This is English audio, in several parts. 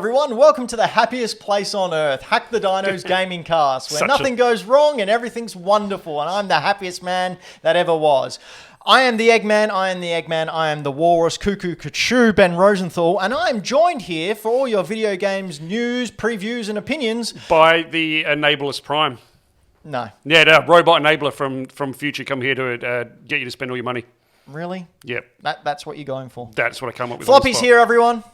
everyone. Welcome to the happiest place on earth, Hack the Dino's gaming cast, where nothing goes wrong and everything's wonderful, and I'm the happiest man that ever was. I am the Eggman, I am the Walrus, Cuckoo, Kachoo, Ben Rosenthal, and I am joined here for all your video games news, previews, and opinions by the Enabler's Prime. No. Yeah, the robot enabler from Future come here to get you to spend all your money. Really? Yep. That's what you're going for? That's what I come up with. Floppy's here, everyone.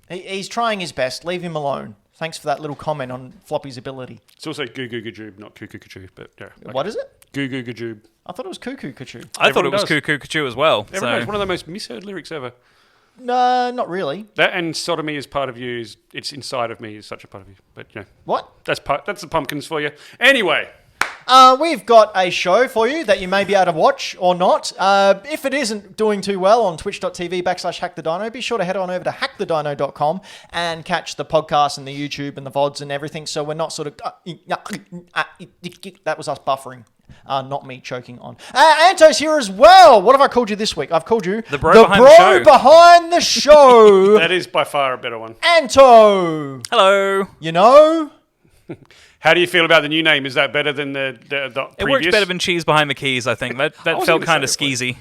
He's trying his best. Leave him alone. Thanks for that little comment on Floppy's ability. It's also Goo Goo Gajoob, not Cuckoo Kachoo. But yeah, okay. What is it? Goo Goo Gajoob. I thought it was Cuckoo Kachoo. I thought it was Cuckoo Kachoo as well. It's one of the most misheard lyrics ever. No, not really. That and sodomy is part of you. It's inside of me is such a part of you. But yeah, what? That's the pumpkins for you. Anyway. We've got a show for you that you may be able to watch or not. If it isn't doing too well on twitch.tv/HackTheDino, be sure to head on over to hackthedino.com and catch the podcast and the YouTube and the VODs and everything. So we're not sort of... that was us buffering. Not me choking on. Anto's here as well. What have I called you this week? I've called you the bro behind the show. That is by far a better one. Anto. Hello. You know... How do you feel about the new name? Is that better than the previous? It works better than Cheese Behind the Keys, I think. That felt kind of skeezy.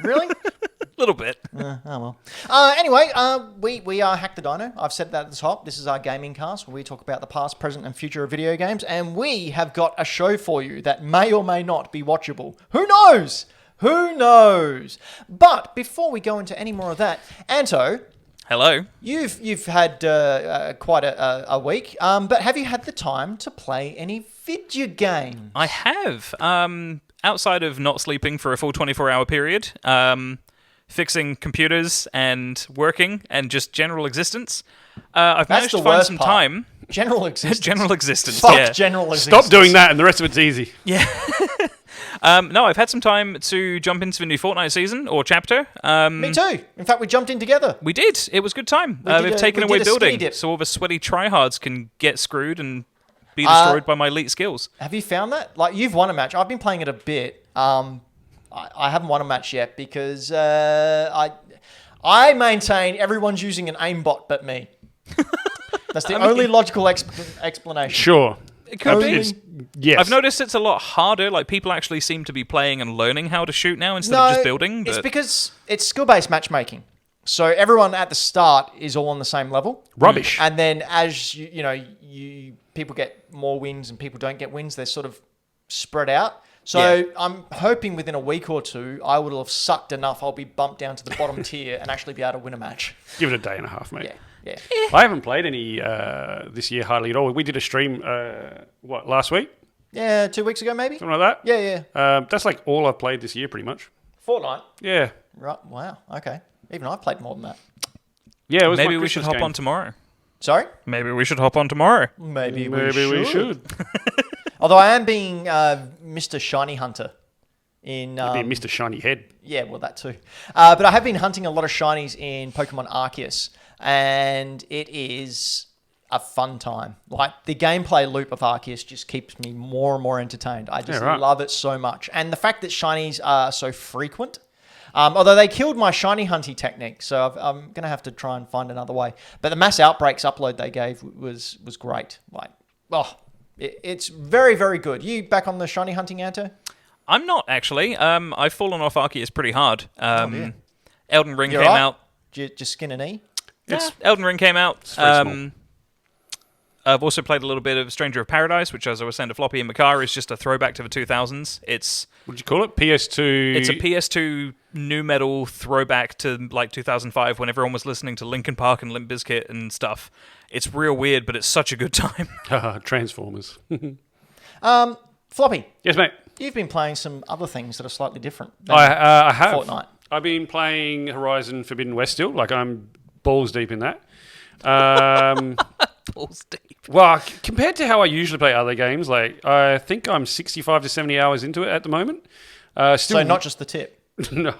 Really? A little bit. Oh well. Anyway, we are Hack the Dino. I've said that at the top. This is our gaming cast where we talk about the past, present, and future of video games. And we have got a show for you that may or may not be watchable. Who knows? Who knows? But before we go into any more of that, Anto... Hello. You've had quite a week, but have you had the time to play any video games? I have. Outside of not sleeping for a full 24-hour period, fixing computers and working and just general existence, I've managed to find some time. General existence. General existence. Fuck yeah. general existence. Stop doing that, and the rest of it's easy. Yeah. No, I've had some time to jump into the new Fortnite season or chapter. Me too. In fact, we jumped in together. We did. It was a good time. We've taken away building, so all the sweaty tryhards can get screwed and be destroyed by my elite skills. Have you found that? Like, you've won a match. I've been playing it a bit. I haven't won a match yet because I maintain everyone's using an aimbot but me. That's the only logical explanation. Sure. It could be. Yes. I've noticed it's a lot harder. Like, people actually seem to be playing and learning how to shoot now instead of just building. It's because it's skill-based matchmaking. So everyone at the start is all on the same level. Rubbish. And then as you people get more wins and people don't get wins, they're sort of spread out. So I'm hoping within a week or two, I will have sucked enough. I'll be bumped down to the bottom tier and actually be able to win a match. Give it a day and a half, mate. Yeah. I haven't played any this year hardly at all. We did a stream, last week? Yeah, 2 weeks ago maybe? Something like that? Yeah. That's like all I've played this year pretty much. Fortnite? Yeah. Right. Wow. Okay. Even I've played more than that. Yeah, it was Maybe we should hop on tomorrow. Sorry? Maybe we should hop on tomorrow. Maybe we should. should. Although I am being Mr. Shiny Hunter. In You'd be Mr. Shiny Head. Yeah, well, that too. But I have been hunting a lot of shinies in Pokemon Arceus, and it is a fun time. Like, the gameplay loop of Arceus just keeps me more and more entertained. I just love it so much. And the fact that shinies are so frequent, although they killed my shiny hunting technique, so I'm going to have to try and find another way. But the mass outbreaks upload they gave was great. Like, it's very, very good. You back on the shiny hunting, Anto? I'm not, actually. I've fallen off Arceus pretty hard. Elden Ring You're came right. out. Just skin an E? Elden Ring came out. It's very small. I've also played a little bit of Stranger of Paradise, which, as I was saying to Floppy in the car, is just a throwback to the 2000s. What did you call it? PS2? It's a PS2 nu metal throwback to, like, 2005 when everyone was listening to Linkin Park and Limp Bizkit and stuff. It's real weird, but it's such a good time. Transformers. Floppy. Yes, mate. You've been playing some other things that are slightly different than I have. Fortnite. I've been playing Horizon Forbidden West still. Like, I'm balls deep in that. Balls deep. Well, compared to how I usually play other games, like, I think I'm 65 to 70 hours into it at the moment. So not just the tip. No.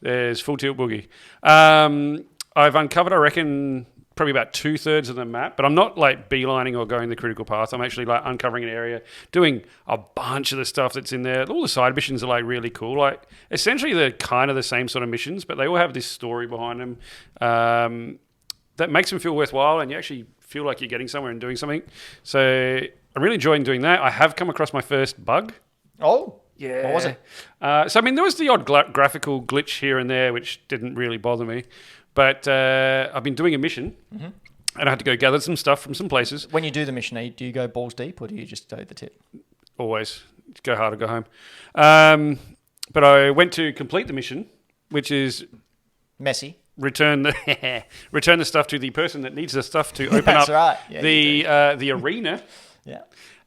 There's full tilt boogie. I've uncovered, I reckon, probably about 2/3 of the map, but I'm not like beelining or going the critical path. I'm actually like uncovering an area, doing a bunch of the stuff that's in there. All the side missions are like really cool. Like, essentially they're kind of the same sort of missions, but they all have this story behind them. that makes them feel worthwhile, and you actually feel like you're getting somewhere and doing something. So I'm really enjoying doing that. I have come across my first bug. Oh, Yeah. what was it? So, I mean, there was the odd graphical glitch here and there, which didn't really bother me. But I've been doing a mission, and I had to go gather some stuff from some places. When you do the mission, do you go balls deep or do you just go the tip? Always. Go hard or go home. But I went to complete the mission, which is Messy. return the stuff to the person that needs the stuff to open That's up right. Yeah, the arena. Yeah.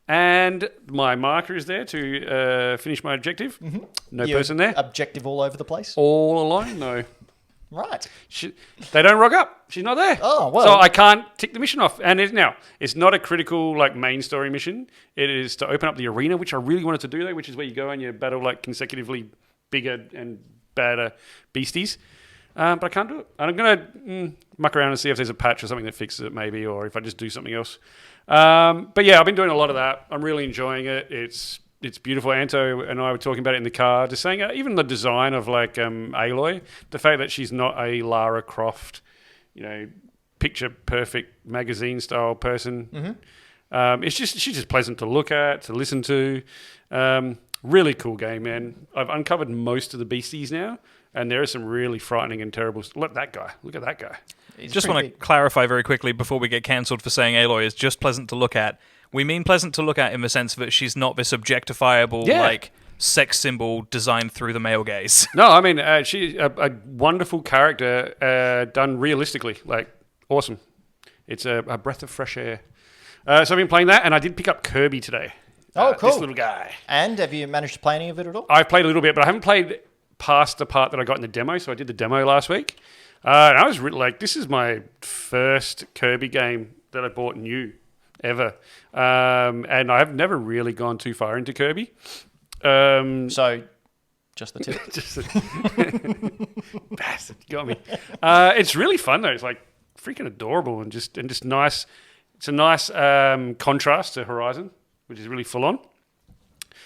And my marker is there to finish my objective. No You're person there. Objective all over the place. All alone? No. Right. They don't rock up. She's not there. Oh, well. So I can't tick the mission off. And it's not a critical like main story mission. It is to open up the arena, which I really wanted to do though, which is where you go and you battle like consecutively bigger and badder beasties. But I can't do it. And I'm going to muck around and see if there's a patch or something that fixes it maybe, or if I just do something else. But yeah, I've been doing a lot of that. I'm really enjoying it. It's beautiful. Anto and I were talking about it in the car, just saying even the design of like Aloy, the fact that she's not a Lara Croft, picture perfect magazine style person. She's just pleasant to look at, to listen to. Really cool game, man. I've uncovered most of the beasties now, and there are some really frightening and terrible. Look at that guy. Just want to clarify very quickly before we get cancelled for saying Aloy is just pleasant to look at. We mean pleasant to look at in the sense that she's not this objectifiable, like, sex symbol designed through the male gaze. No, I mean, she's a wonderful character done realistically. Like, awesome. It's a breath of fresh air. So I've been playing that, and I did pick up Kirby today. Oh, cool. This little guy. And have you managed to play any of it at all? I've played a little bit, but I haven't played past the part that I got in the demo, so I did the demo last week. And I was really like, this is my first Kirby game that I bought new ever. And I have never really gone too far into Kirby. So, just the tip. Bastard, you got me. It's really fun though. It's like freaking adorable and just nice. It's a nice contrast to Horizon, which is really full on.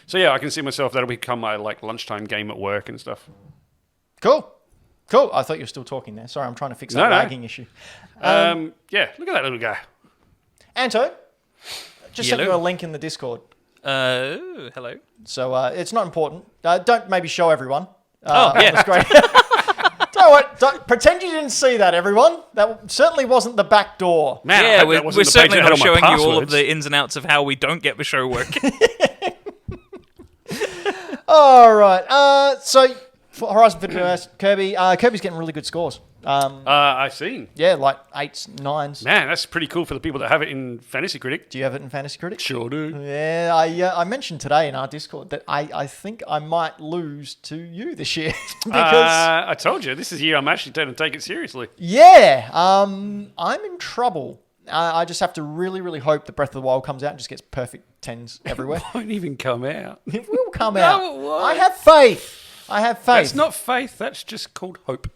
So yeah, I can see myself that'll become my like lunchtime game at work and stuff. Cool. I thought you were still talking there. Sorry, I'm trying to fix that lagging issue. Yeah, look at that little guy. Anto, just sent you a link in the Discord. Hello. So it's not important. Don't maybe show everyone. Yeah. That's great. Don't pretend you didn't see that, everyone. That certainly wasn't the back door. Man, Yeah, we're certainly not showing you all of passwords. the ins and outs of how we don't get the show working. All right. So for Horizon Forbidden Kirby, Kirby's getting really good scores. I've seen. Yeah, like 8s, 9s. Man, that's pretty cool for the people that have it in Fantasy Critic. Do you have it in Fantasy Critic? Sure do. Yeah, I mentioned today in our Discord that I think I might lose to you this year because I told you this is the year I'm actually going to take it seriously. yeah, I'm in trouble. I just have to really, really hope that Breath of the Wild comes out and just gets perfect 10s everywhere. It won't even come out. It will come No, out. it won't. I have faith. That's not faith. That's just called hope.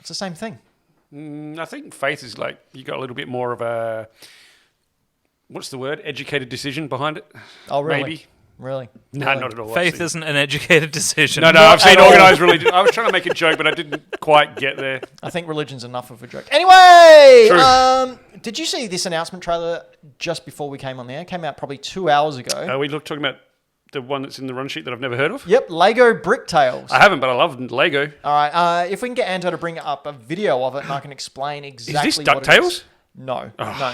It's the same thing. I think faith is like you got a little bit more of a what's the word? Educated decision behind it. Oh, really? Maybe. Really? No, Really? not at all. Faith isn't an educated decision. No, I've seen organised religion. I was trying to make a joke, but I didn't quite get there. I think religion's enough of a joke. Anyway, True. Did you see this announcement trailer just before we came on the air? It came out probably 2 hours ago. Are we talking about the one that's in the run sheet that I've never heard of? Yep, Lego Brick Tales. I haven't, but I love Lego. All right, if we can get Anto to bring up a video of it and I can explain exactly Is this what it is. DuckTales? No,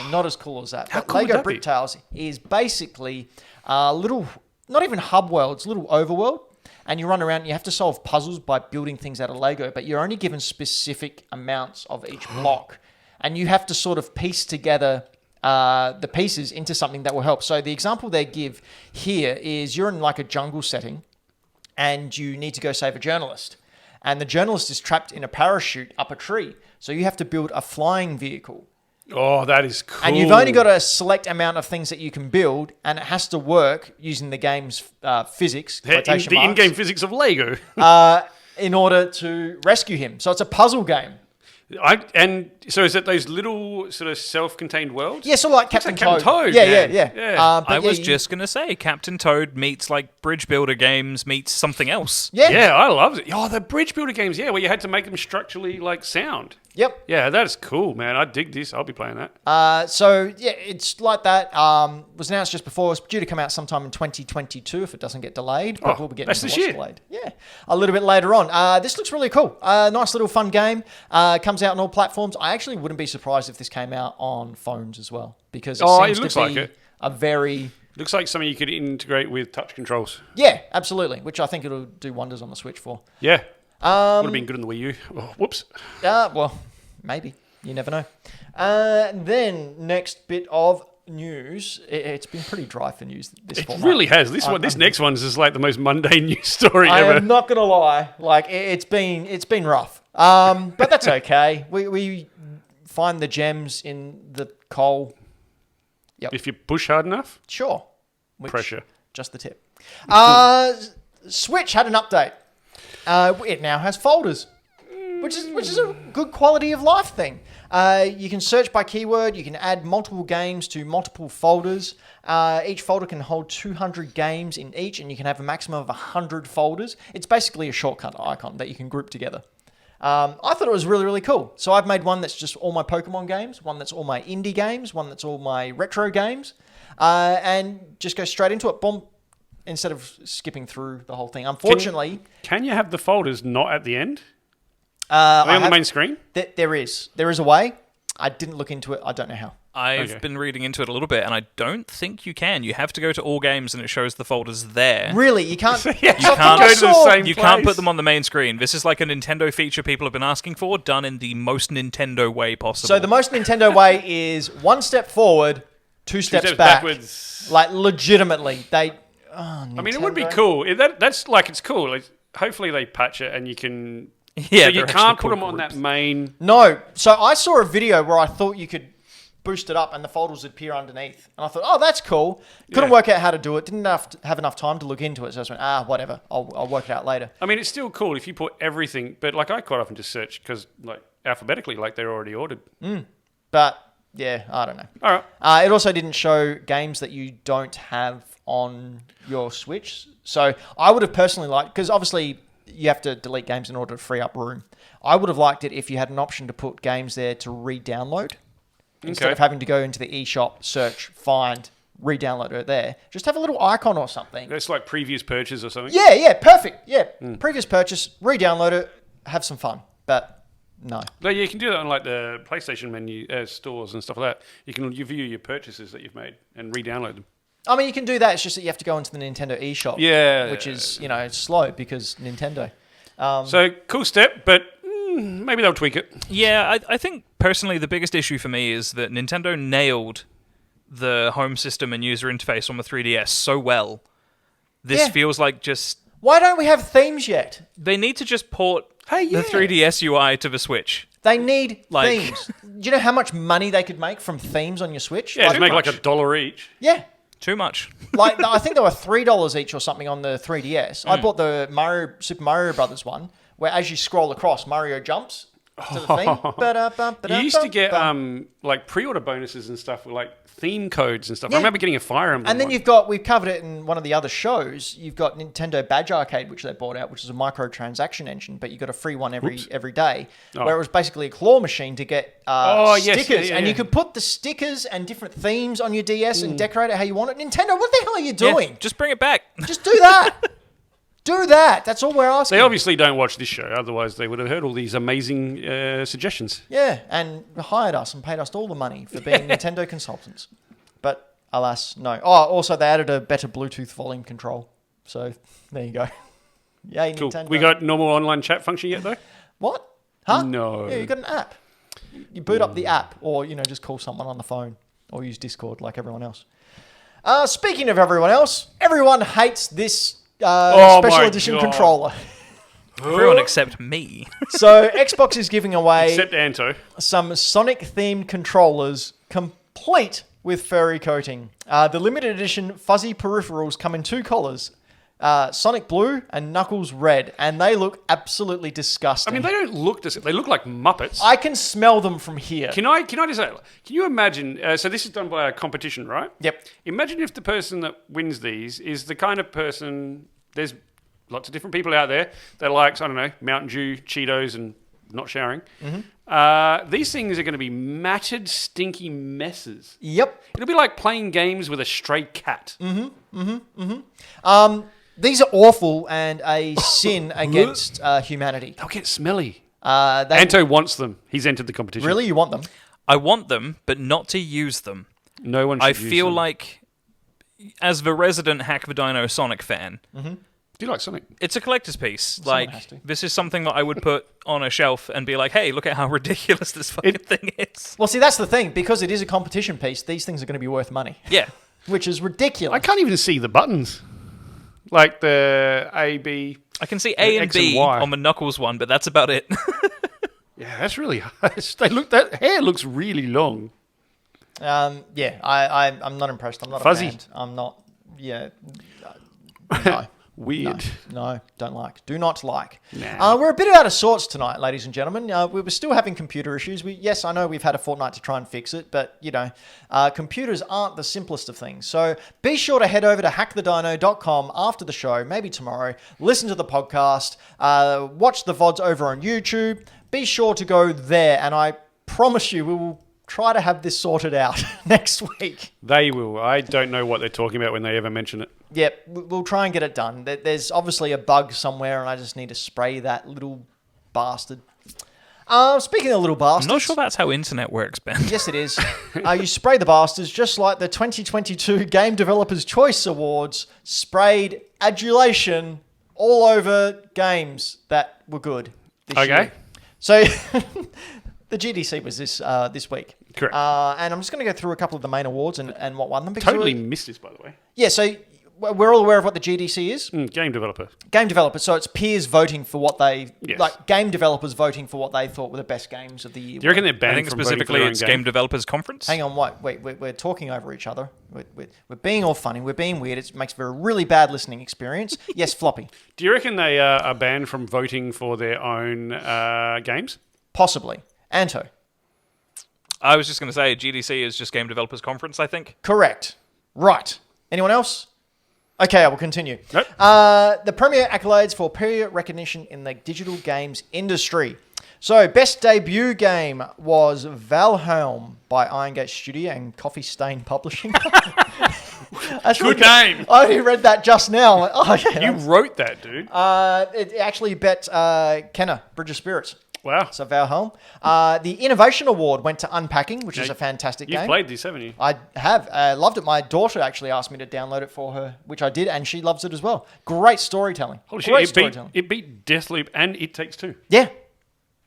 not as cool as that. How But cool would Lego that Brick be? Tales is basically a little, not even hub worlds, little overworld. And you run around and you have to solve puzzles by building things out of Lego, but you're only given specific amounts of each block. And you have to sort of piece together the pieces into something that will help. So the example they give here is you're in like a jungle setting and you need to go save a journalist. And the journalist is trapped in a parachute up a tree. So you have to build a flying vehicle. Oh, that is cool. And you've only got a select amount of things that you can build, and it has to work using the game's physics, quotation the marks, in-game physics of Lego. in order to rescue him. So it's a puzzle game. And so is it those little sort of self-contained worlds? Yeah, sort of like Captain Captain Toad. Toad, Yeah. man. But I yeah, was just going to say, Captain Toad meets like Bridge Builder games meets something else. Yeah. Yeah, I loved it. Oh, the bridge builder games, yeah, where you had to make them structurally like sound. Yep. Yeah, that's cool, man. I dig this. I'll be playing that. So yeah, it's like that. Was announced just before. It's due to come out sometime in 2022 if it doesn't get delayed. But we'll be getting that's to this what's year. delayed. Yeah, a little bit later on. This looks really cool. Nice little fun game. Comes out on all platforms. I actually wouldn't be surprised if this came out on phones as well because it seems looks to be like it. a very Looks like something you could integrate with touch controls. yeah, absolutely. Which I think it'll do wonders on the Switch for. Yeah. Would have been good on the Wii U. Oh, whoops. Well, maybe. You never know. Then next bit of news. It's been pretty dry for news this It fortnight. really has. This next one's just like the most mundane news story I ever. am not gonna lie. Like it's been rough. But that's okay. We find the gems in the coal. Yep. If you push hard enough, Sure. Which, pressure. Just the tip. Switch had an update. It now has folders, which is a good quality of life thing. You can search by keyword. You can add multiple games to multiple folders. Each folder can hold 200 games in each, and you can have a maximum of 100 folders. It's basically a shortcut icon that you can group together. I thought it was really, really cool. So I've made one that's just all my Pokemon games, one that's all my indie games, one that's all my retro games, and just go straight into it. Boom. Instead of skipping through the whole thing. Unfortunately... Can you have the folders not at the end? Are on the main screen? There is a way. I didn't look into it. I don't know how. I've been reading into it a little bit, and I don't think you can. You have to go to all games, and it shows the folders there. Really? You can't... You can't go to the same You place. can't put them on the main screen. This is like a Nintendo feature people have been asking for, done in the most Nintendo way possible. So the most Nintendo way is one step forward, two steps back. Backwards. Like, legitimately. I mean, it would be cool. That's like, it's cool. Hopefully they patch it and you can... Yeah, so you they're can't actually put them cool on groups. that main... No. So I saw a video where I thought you could boost it up and the folders would appear underneath. And I thought, oh, that's cool. Couldn't work out how to do it. Didn't have enough time to look into it. So I just went, whatever. I'll work it out later. I mean, it's still cool if you put everything... But like I quite often just search because like alphabetically, like they're already ordered. But, yeah, I don't know. All right. It also didn't show games that you don't have on your Switch. So I would have personally liked, because obviously you have to delete games in order to free up room. I would have liked it if you had an option to put games there to re-download. Instead of having to go into the eShop, search, find, re-download it there. Just have a little icon or something. That's like previous purchase or something. Yeah, perfect. Yeah, previous purchase, re-download it, have some fun. But no. No, you can do that on like the PlayStation menu stores and stuff like that. You view your purchases that you've made and re-download them. I mean, you can do that. It's just that you have to go into the Nintendo eShop. Yeah. Which is, slow because Nintendo. So, cool step, but maybe they'll tweak it. Yeah, I think personally the biggest issue for me is that Nintendo nailed the home system and user interface on the 3DS so well. This feels like just... Why don't we have themes yet? They need to just port the 3DS UI to the Switch. They need themes. Do you know how much money they could make from themes on your Switch? Yeah, to make like $1 each. Yeah. Too much. Like I think they were $3 each or something on the 3DS. I bought the Super Mario Brothers one, where as you scroll across, Mario jumps to the theme. You used to get like pre-order bonuses and stuff with like theme codes and stuff. Yeah. I remember getting a Fire Emblem And then one. we've covered it in one of the other shows. You've got Nintendo Badge Arcade, which they bought out, which is a microtransaction engine, but you got a free one every day, where it was basically a claw machine to get stickers, and you could put the stickers and different themes on your DS and decorate it how you want it. Nintendo, what the hell are you doing? Yeah, just bring it back. Just do that. Do that. That's all we're asking. They obviously don't watch this show, otherwise they would have heard all these amazing suggestions. Yeah, and hired us and paid us all the money for being Nintendo consultants. But alas, no. Oh, also they added a better Bluetooth volume control. So there you go. Yay, Cool. Nintendo. We got normal online chat function yet, though? What? Huh? No. Yeah, you got an app. You boot up the app, or just call someone on the phone, or use Discord like everyone else. Speaking of everyone else, everyone hates this special edition controller. Everyone except me. So Xbox is giving away Except Anto. some Sonic-themed controllers complete with furry coating. The limited edition fuzzy peripherals come in two colours, Sonic Blue and Knuckles Red, and they look absolutely disgusting. I mean, they don't look they look like Muppets. I can smell them from here. Can I just say, can you imagine, so this is done by a competition, right? Yep. Imagine if the person that wins these is the kind of person, there's lots of different people out there that likes, I don't know, Mountain Dew, Cheetos, and not showering. These things are going to be matted, stinky messes. Yep. It'll be like playing games with a stray cat. These are awful and a sin against humanity. They'll get smelly. They, Anto wants them. He's entered the competition. really, you want them? I want them, but not to use them. No one should I use feel them. like, as the resident Hack the Dino Sonic fan, Do you like Sonic? it's a collector's piece. Someone Like, has to. this is something that I would put on a shelf and be like, hey, look at how ridiculous this fucking thing is. Well, see, that's the thing. Because it is a competition piece, these things are going to be worth money, Yeah. which is ridiculous. I can't even see the buttons. Like the A, B. I can see A and X and B Y. on the Knuckles one, but that's about it. Yeah, that's really harsh. That hair looks really long. Yeah, I'm not impressed. I'm not Fuzzy. a fan. I'm not. Yeah. No. Weird. No, don't like. Do not like. Nah. We're a bit out of sorts tonight, ladies and gentlemen. We were still having computer issues. Yes, I know we've had a fortnight to try and fix it, but, computers aren't the simplest of things. So be sure to head over to hackthedino.com after the show, maybe tomorrow. Listen to the podcast. Watch the VODs over on YouTube. Be sure to go there, and I promise you we will try to have this sorted out next week. They will. I don't know what they're talking about when they ever mention it. Yep, we'll try and get it done. There's obviously a bug somewhere, and I just need to spray that little bastard. Speaking of little bastards... I'm not sure that's how internet works, Ben. Yes, it is. You spray the bastards just like the 2022 Game Developers Choice Awards sprayed adulation all over games that were good this year. So... The GDC was this week. Correct. And I'm just going to go through a couple of the main awards and what won them. Because Totally missed this, by the way. Yeah, so we're all aware of what the GDC is. Game developer. Game developers. So it's peers voting for what they... Yes. Like, game developers voting for what they thought were the best games of the year. Do you reckon they're I banned think from voting for specifically their own it's game? Game Developers Conference. Hang on, wait, we're talking over each other. We're being all funny. We're being weird. It makes for a really bad listening experience. Yes, Floppy. Do you reckon they are banned from voting for their own games? Possibly. Anto. I was just going to say GDC is just Game Developers Conference, I think. Correct. Right. Anyone else? Okay, I will continue. Nope. The premier accolades for peer recognition in the digital games industry. So, best debut game was Valheim by Irongate Studio and Coffee Stain Publishing. That's Good name. I only read that just now. Like, oh, yeah, You wrote that, dude. it actually bet Kenna, Bridge of Spirits. Wow. So Valheim. The Innovation Award went to Unpacking, which is a fantastic You've game. played this, haven't you? I have. Loved it. My daughter actually asked me to download it for her, which I did, and she loves it as well. Great storytelling. Holy Great shit, it beat Deathloop and It Takes Two. Yeah.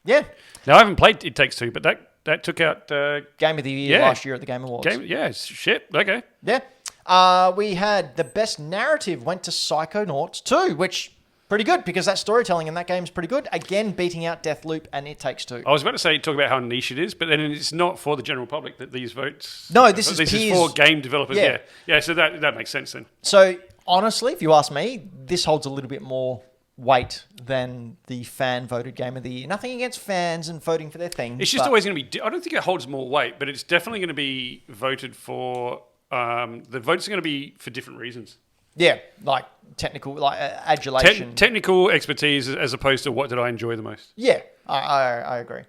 Yeah. Now, I haven't played It Takes Two, but that took out... Game of the Year Yeah. last year at the Game Awards. Shit, okay. Yeah. We had the best narrative went to Psychonauts 2, which... Pretty good, because that storytelling in that game is pretty good. Again, beating out Deathloop and It Takes Two. I was about to say, talk about how niche it is, but then it's not for the general public that these votes... No, this is for game developers, Yeah. Yeah, so that makes sense then. So, honestly, if you ask me, this holds a little bit more weight than the fan-voted Game of the Year. Nothing against fans and voting for their thing. It's just always going to be... I don't think it holds more weight, but it's definitely going to be voted for... the votes are going to be for different reasons. Yeah, like technical, like adulation. Technical expertise as opposed to what did I enjoy the most. Yeah, I agree.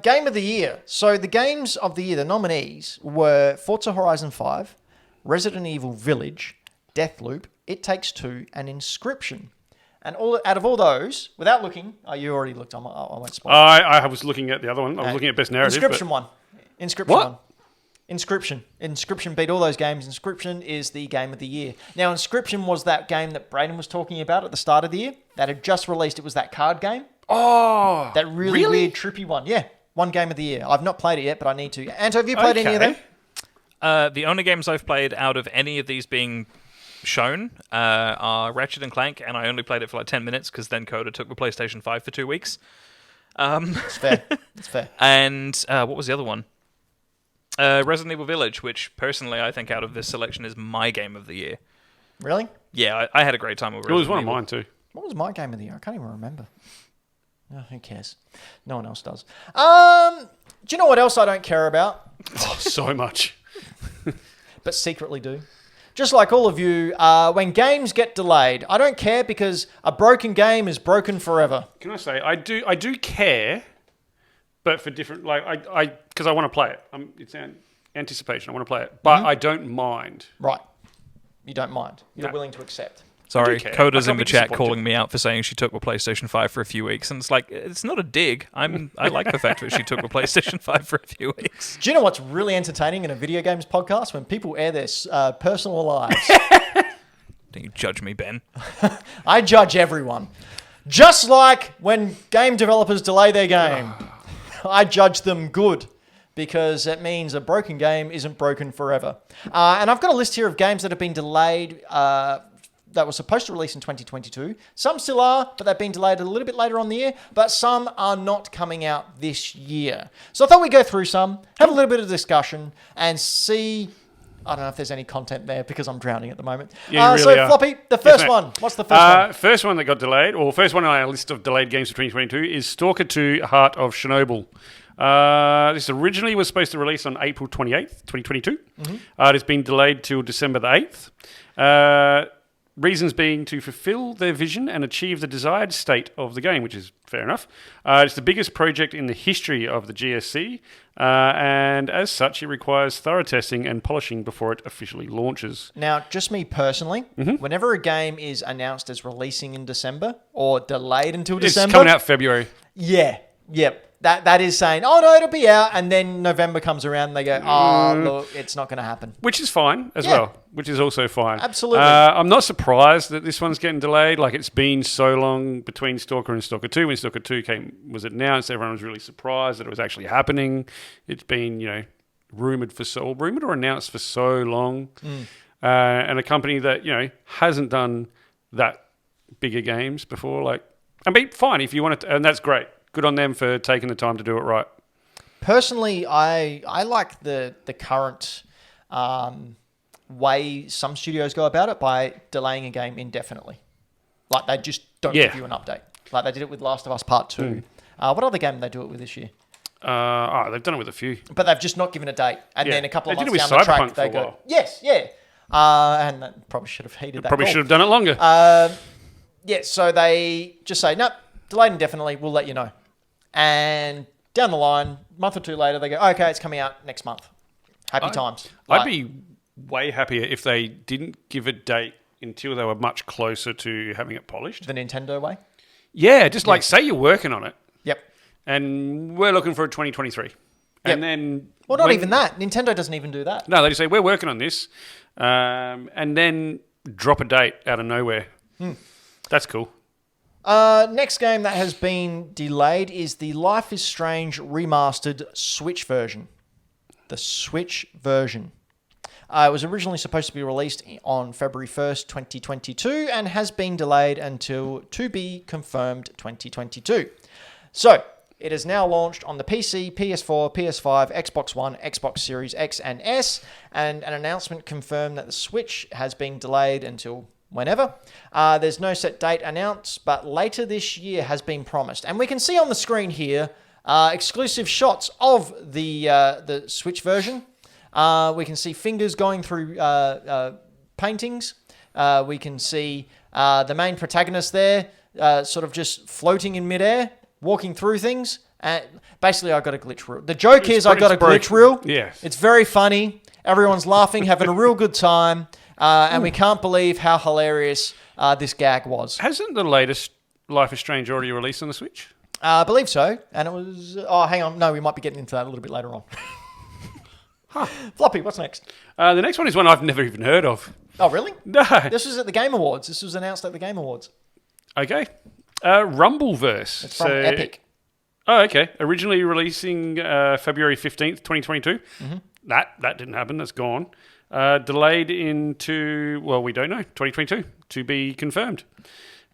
Game of the Year. So the games of the year, the nominees were Forza Horizon 5, Resident Evil Village, Deathloop, It Takes Two, and Inscription. And out of all those, without looking... Oh, you already looked. I won't spoil. I was looking at the other one. I was looking at Best Narrative. Inscription one. Inscription What? one. Inscription beat all those games. Inscription is the game of the year. Now, Inscription was that game that Brayden was talking about at the start of the year that had just released. It was that card game. Oh, That really weird, trippy one. Yeah, one game of the year. I've not played it yet, but I need to. Anto, have you played any of them? The only games I've played out of any of these being shown are Ratchet and Clank, and I only played it for like 10 minutes because then Coda took the PlayStation 5 for 2 weeks. It's fair. It's fair. And what was the other one? Resident Evil Village, which personally I think out of this selection is my game of the year. Really? Yeah, I had a great time with It Resident was one of Evil. mine too. What was my game of the year? I can't even remember. Oh, who cares? No one else does. Do you know what else I don't care about? Oh, so much. But secretly do. Just like all of you, when games get delayed, I don't care because a broken game is broken forever. Can I say I do care, but for different, because I want to play it. It's anticipation. I want to play it, but I don't mind. Right. You don't mind. You're willing to accept. Sorry, Coda's in the chat calling me out for saying she took the PlayStation 5 for a few weeks, and it's like, it's not a dig. I like the fact that she took the PlayStation 5 for a few weeks. Do you know what's really entertaining in a video games podcast? When people air their personal lives. Don't you judge me, Ben. I judge everyone. Just like when game developers delay their game. I judge them good. Because it means a broken game isn't broken forever. And I've got a list here of games that have been delayed that were supposed to release in 2022. Some still are, but they've been delayed a little bit later on the year. But some are not coming out this year. So I thought we'd go through some, have a little bit of discussion, and see... I don't know if there's any content there because I'm drowning at the moment. Yeah, you really are. Floppy, the first one. What's the first one? First one that got delayed, or first one on our list of delayed games for 2022 is Stalker 2 Heart of Chernobyl. This originally was supposed to release on April 28th, 2022. It has been delayed till December the 8th. Reasons being to fulfill their vision and achieve the desired state of the game, which is fair enough. It's the biggest project in the history of the GSC, and as such, it requires thorough testing and polishing before it officially launches. Now, just me personally, whenever a game is announced as releasing in December or delayed until December... It's coming out February. Yeah, yep. That is saying, oh no, it'll be out, and then November comes around and they go, oh, look, it's not going to happen. Was fine as well, which is also fine. Absolutely. I'm not surprised that this one's getting delayed. Like, it's been so long between Stalker and Stalker 2. When Stalker 2 was announced, everyone was really surprised that it was actually happening. It's been, rumoured or announced for so long. And a company that, hasn't done that bigger games before. Fine if you want it to, and that's great. Good on them for taking the time to do it right. Personally, I like the current way some studios go about it by delaying a game indefinitely. Like, they just don't give you an update. Like, they did it with Last of Us Part 2. What other game did they do it with this year? They've done it with a few. But they've just not given a date. And then a couple of months down the track, they go, yes, and that probably should have heeded that Probably call. should have done it longer. So they just say, nope, delayed indefinitely, we'll let you know. And down the line, a month or two later, they go, okay, it's coming out next month. Happy times. I'd be way happier if they didn't give a date until they were much closer to having it polished. The Nintendo way? Yeah, just say you're working on it. Yep. And we're looking for a 2023. And then... Well, not even that. Nintendo doesn't even do that. No, they just say, we're working on this. And then drop a date out of nowhere. That's cool. Next game that has been delayed is the Life is Strange remastered Switch version. The Switch version. It was originally supposed to be released on February 1st, 2022, and has been delayed until to be confirmed 2022. So, it is now launched on the PC, PS4, PS5, Xbox One, Xbox Series X and S, and an announcement confirmed that the Switch has been delayed until whenever. There's no set date announced, but later this year has been promised. And we can see on the screen here exclusive shots of the Switch version. We can see fingers going through paintings. We can see the main protagonist there sort of just floating in midair, walking through things. Basically, I got a glitch reel. The joke is I got a glitch reel. Yes. It's very funny. Everyone's laughing, having a real good time. And we can't believe how hilarious this gag was. Hasn't the latest Life is Strange already released on the Switch? I believe so. And it was... Oh, hang on. No, we might be getting into that a little bit later on. Floppy, what's next? The next one is one I've never even heard of. Oh, really? No. This was at the Game Awards. This was announced at the Game Awards. Okay. Rumbleverse. It's from Epic. Oh, okay. Originally releasing February 15th, 2022. That didn't happen. That's gone. Delayed into, well, we don't know, 2022, to be confirmed.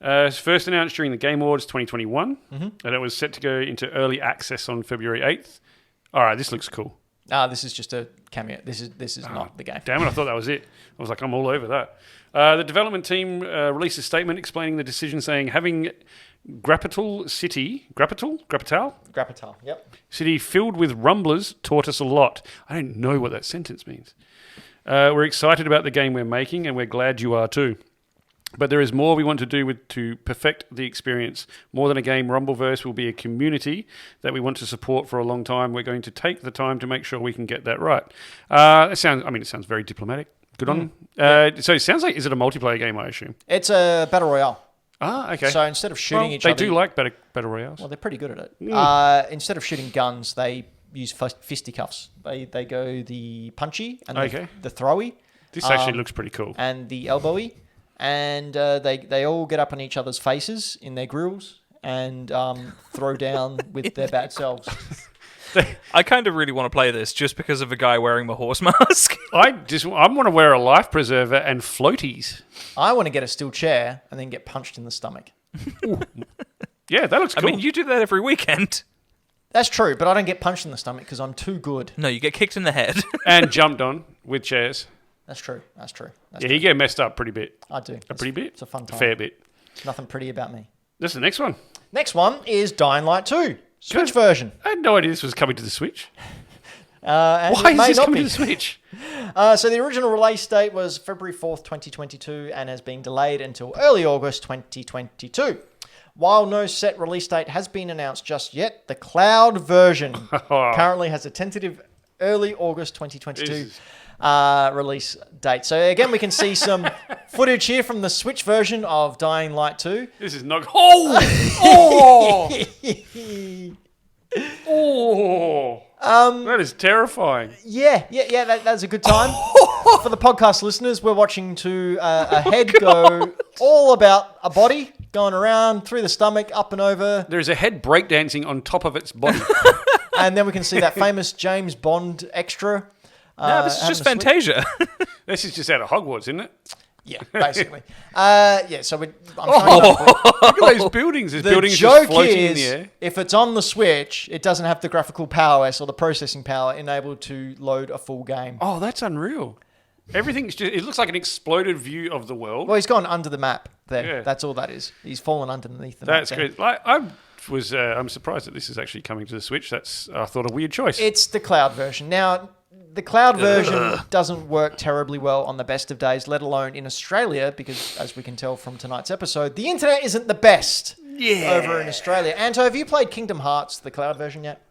First announced during the Game Awards 2021, and it was set to go into early access on February 8th. All right, this looks cool. This is just a cameo. This is not the game. Damn it, I thought that was it. I was like, I'm all over that. The development team released a statement explaining the decision, saying having Grappital, yep. City filled with rumblers taught us a lot. I don't know what that sentence means. We're excited about the game we're making, and we're glad you are too. But there is more we want to do to perfect the experience. More than a game, Rumbleverse will be a community that we want to support for a long time. We're going to take the time to make sure we can get that right. It sounds very diplomatic. Good on them. So it sounds like, is it a multiplayer game, I assume? It's a battle royale. Ah, okay. So instead of shooting each they other... do like battle royales. Well, they're pretty good at it. Instead of shooting guns, they use fisticuffs. They go the punchy and the throwy. This actually looks pretty cool. And the elbowy. And they all get up on each other's faces in their grills and throw down with their bad selves. I kind of really want to play this just because of a guy wearing the horse mask. I want to wear a life preserver and floaties. I want to get a steel chair and then get punched in the stomach. Yeah, that looks cool. I mean, you do that every weekend. That's true, but I don't get punched in the stomach because I'm too good. No, you get kicked in the head. And jumped on with chairs. That's true. You get messed up pretty bit. I do. Pretty bit? It's a fun time. A fair bit. Nothing pretty about me. This is the next one. Next one is Dying Light 2. Switch version. I had no idea this was coming to the Switch. Why is this coming to the Switch? So the original release date was February 4th, 2022 and has been delayed until early August 2022. While no set release date has been announced just yet, the cloud version currently has a tentative early August 2022 release date. So again, we can see some footage here from the Switch version of Dying Light 2. This is not... Oh! That is terrifying. Yeah, that's a good time. For the podcast listeners, we're watching a head go all about a body going around through the stomach, up and over. There's a head breakdancing on top of its body. And then we can see that famous James Bond extra. No, this is just Fantasia. This is just out of Hogwarts, isn't it? Yeah, basically. So look at those buildings. There's buildings just floating in the air. If it's on the Switch, it doesn't have the graphical prowess or the processing power enabled to load a full game. Oh, that's unreal. Everything's just... It looks like an exploded view of the world. Well, he's gone under the map there. Yeah. That's all that is. He's fallen underneath the map. That's good. I'm surprised that this is actually coming to the Switch. That's, I thought, a weird choice. It's the cloud version. Now, the cloud version doesn't work terribly well on the best of days, let alone in Australia, because as we can tell from tonight's episode, the internet isn't the best over in Australia. Anto, have you played Kingdom Hearts, the cloud version yet?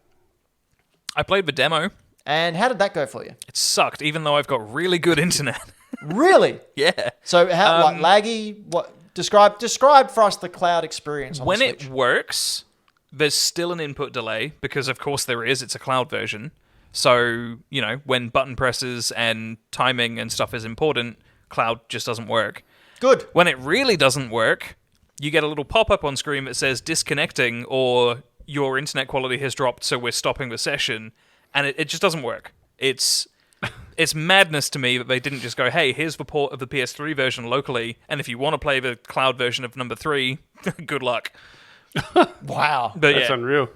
I played the demo. And how did that go for you? It sucked, even though I've got really good internet. Really? Yeah. So how laggy? What describe for us the cloud experience on when the Switch. It works, there's still an input delay because of course there is. It's a cloud version. So, when button presses and timing and stuff is important, cloud just doesn't work. Good. When it really doesn't work, you get a little pop-up on screen that says disconnecting or your internet quality has dropped, so we're stopping the session. And it just doesn't work. It's madness to me that they didn't just go, hey, here's the port of the PS3 version locally, and if you want to play the cloud version of number 3, good luck. Wow. But that's unreal.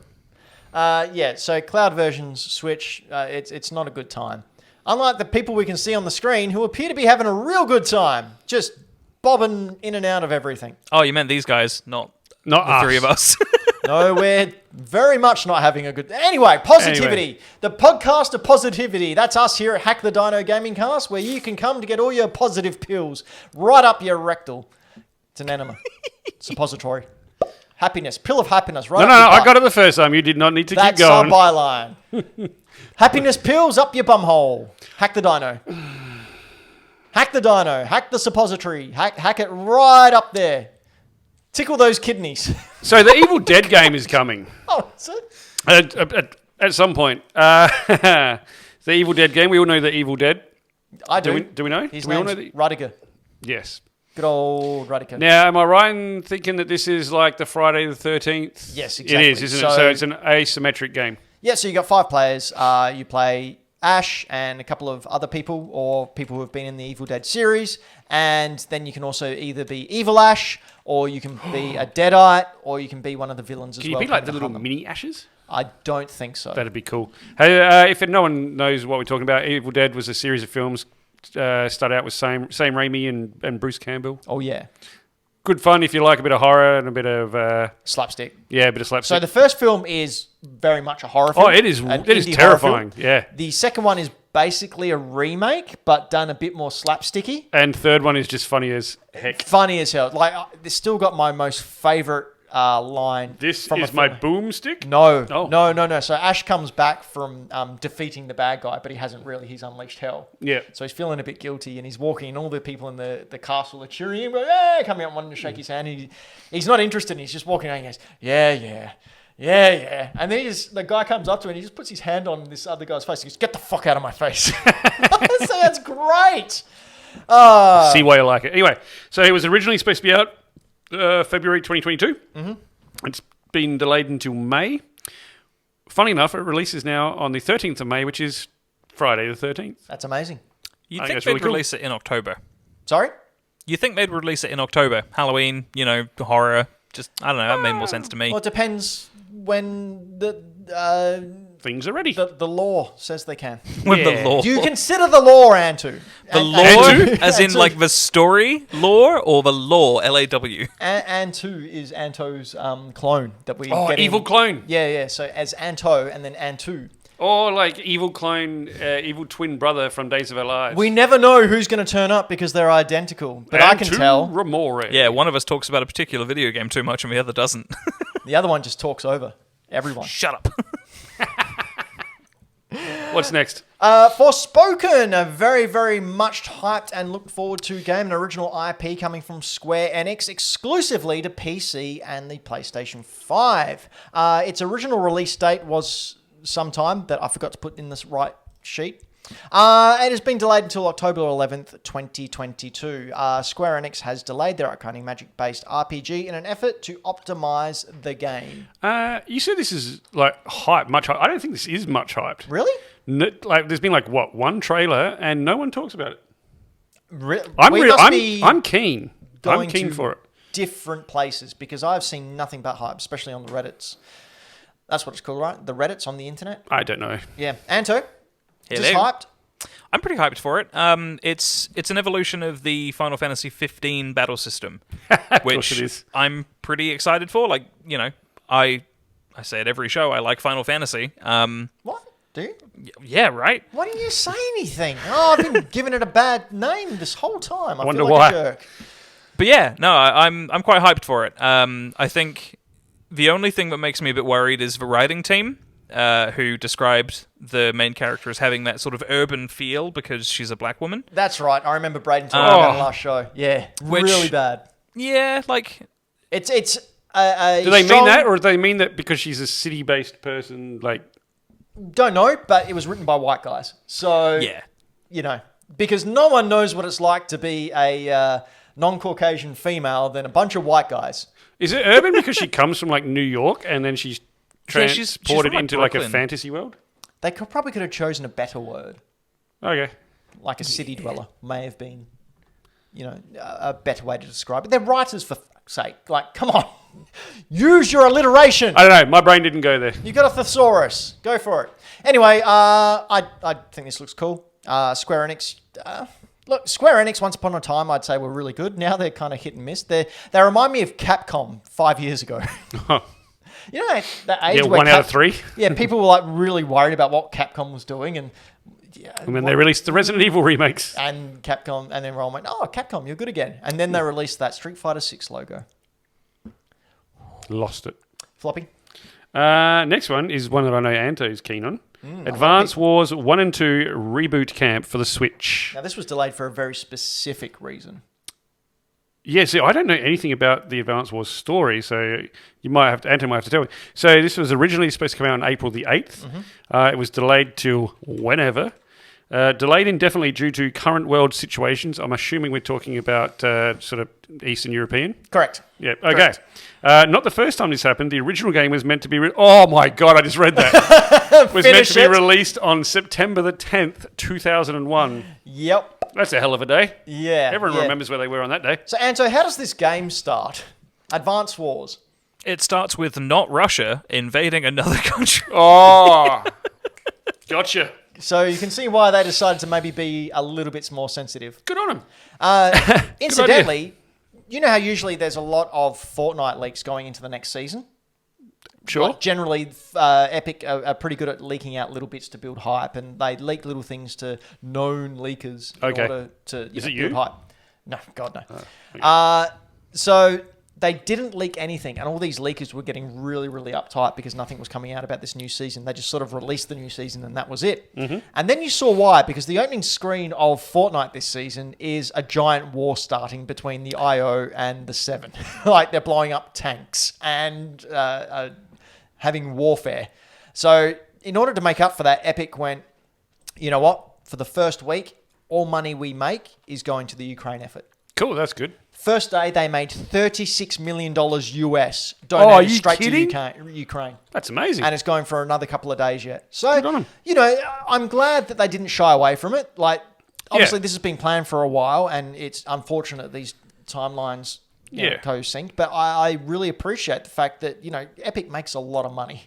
So cloud versions Switch, it's not a good time. Unlike the people we can see on the screen who appear to be having a real good time, just bobbing in and out of everything. Oh, you meant these guys, not the us. three of us. No, we're very much not having a good... Anyway, positivity. The podcast of positivity. That's us here at Hack the Dino Gaming Cast, where you can come to get all your positive pills right up your rectal. It's an enema. Suppository. Happiness. Pill of happiness. Right. No, I got it the first time. You did not need to keep going. That's our byline. Happiness pills up your bumhole. Hack the Dino. Hack the Dino. Hack the suppository. Hack it right up there. Tickle those kidneys. So the Evil Dead game is coming. Oh, is it? At some point. The Evil Dead game. We all know the Evil Dead. I do. Do we know? His do we all name's know the... Rudiger. Yes. Good old Rudiger. Now, am I right in thinking that this is like the Friday the 13th? Yes, exactly. It is, isn't it? So it's an asymmetric game. Yeah, so you got 5 players. You play Ash and a couple of other people or people who have been in the Evil Dead series. And then you can also either be Evil Ash or you can be a Deadite or you can be one of the villains as well. Can you be like the little mini Ashes? I don't think so. That'd be cool. Hey, if no one knows what we're talking about, Evil Dead was a series of films. Started out with Sam Raimi and Bruce Campbell. Oh, yeah. Good fun if you like a bit of horror and a bit of... slapstick. Yeah, a bit of slapstick. So the first film is very much a horror film. Oh, it is terrifying. Yeah. The second one is basically a remake, but done a bit more slapsticky. And third one is just funny as heck. Funny as hell. Like, it's still got my most favourite line. This from is my boomstick? No. Oh. No. So Ash comes back from defeating the bad guy, but he hasn't really. He's unleashed hell. Yeah. So he's feeling a bit guilty, and he's walking, and all the people in the castle are cheering him, hey, coming out wanting to shake his hand. He's not interested, and he's just walking out and he goes, yeah. And then the guy comes up to him and he just puts his hand on this other guy's face. He goes, get the fuck out of my face. So that's great. See why you like it. Anyway, so it was originally supposed to be out February 2022. Mm-hmm. It's been delayed until May. Funny enough, it releases now on the 13th of May, which is Friday the 13th. That's amazing. You'd I think think they'd it's really release it in October. Sorry? You think they'd release it in October? Halloween, horror. Just, I don't know, that made more sense to me. Well, it depends when Things are ready. the law says they can. With the lore. Do you consider the law, Antu? The lore, as in like the story lore, or the law, L-A-W? Antu is Anto's clone that we Oh, get evil in. clone. Yeah. So as Anto and then Antu. Or like evil clone, evil twin brother from Days of Our Lives. We never know who's going to turn up because they're identical. But I can Antu tell. Remore. Yeah, one of us talks about a particular video game too much and the other doesn't. The other one just talks over everyone. Shut up. What's next? Forspoken, a very, very much hyped and looked forward to game, an original IP coming from Square Enix exclusively to PC and the PlayStation 5. Its original release date was sometime that I forgot to put in this right sheet. It has been delayed until October 11th, 2022. Square Enix has delayed their upcoming Magic-based RPG in an effort to optimize the game. You said this is like much hype. I don't think this is much hyped. Really? There's been one trailer and no one talks about it. I'm keen. I'm keen for it. Different places because I've seen nothing but hype, especially on the Reddits. That's what it's called, right? The Reddits on the internet? I don't know. Yeah. Anto? Just Hello. hyped? I'm pretty hyped for it. It's an evolution of the Final Fantasy 15 battle system, which it is. I'm pretty excited for. Like, I say it every show. I like Final Fantasy. What? Do you? Yeah, right. Why didn't you say anything? Oh, I've been giving it a bad name this whole time. I wonder feel like why. a jerk. But yeah, no, I'm quite hyped for it. I think the only thing that makes me a bit worried is the writing team, who described the main character as having that sort of urban feel because she's a black woman. That's right. I remember Braden talking about the last show. Yeah, really bad. Yeah, like It's Do they mean that, or do they mean that because she's a city-based person? Like, don't know, but it was written by white guys. So yeah, because no one knows what it's like to be a non-Caucasian female than a bunch of white guys. is it urban because she comes from like New York and then she's she's transported from, like, into like a Brooklyn. fantasy world? They probably could have chosen a better word. Okay. Like a city dweller may have been, a better way to describe it. They're writers, for fuck's sake. Like, come on. Use your alliteration. I don't know. My brain didn't go there. You got a thesaurus. Go for it. Anyway, I think this looks cool. Square Enix. Look, Square Enix, once upon a time, I'd say were really good. Now they're kind of hit and miss. They remind me of Capcom 5 years ago. You know that age Yeah, where 1 out of 3. Yeah, people were like really worried about what Capcom was doing, and And then they released the Resident Evil remakes. and Capcom, and then everyone went, "Oh, Capcom, you're good again." And then they released that Street Fighter 6 logo. Lost it. Floppy. Next one is one that I know Anto's keen on. Advance Wars 1 and 2 Reboot Camp for the Switch. Now this was delayed for a very specific reason. Yeah, see, I don't know anything about the Advance Wars story, so Anto might have to tell me. So this was originally supposed to come out on April the 8th. It was delayed till whenever. Delayed indefinitely due to current world situations. I'm assuming we're talking about sort of Eastern European. Correct. Yeah, okay. Not the first time this happened. The original game was meant to be... oh my God, I just read that. Was meant to be released on September the 10th, 2001. Yep. That's a hell of a day. Yeah. Everyone remembers where they were on that day. So, Anto, how does this game start? Advance Wars. it starts with not Russia invading another country. Oh, gotcha. So you can see why they decided to maybe be a little bit more sensitive. Good on them. Incidentally, you know how usually there's a lot of Fortnite leaks going into the next season? Sure. Like generally, Epic are pretty good at leaking out little bits to build hype, and they leak little things to known leakers in order to build hype. No, God, no. Okay. So they didn't leak anything, and all these leakers were getting really, really uptight because nothing was coming out about this new season. They just sort of released the new season, and that was it. Mm-hmm. And then you saw why, because the opening screen of Fortnite this season is a giant war starting between the IO and the Seven. Like, they're blowing up tanks and having warfare. So in order to make up for that, Epic went, you know what? For the first week, all money we make is going to the Ukraine effort. Cool, that's good. First day, they made $36 million US donated straight to Ukraine. That's amazing. And it's going for another couple of days yet. Good on 'em. So, you know, I'm glad that they didn't shy away from it. Like, obviously, this has been planned for a while, and it's unfortunate these timelines co-sync. But I really appreciate the fact that, you know, Epic makes a lot of money.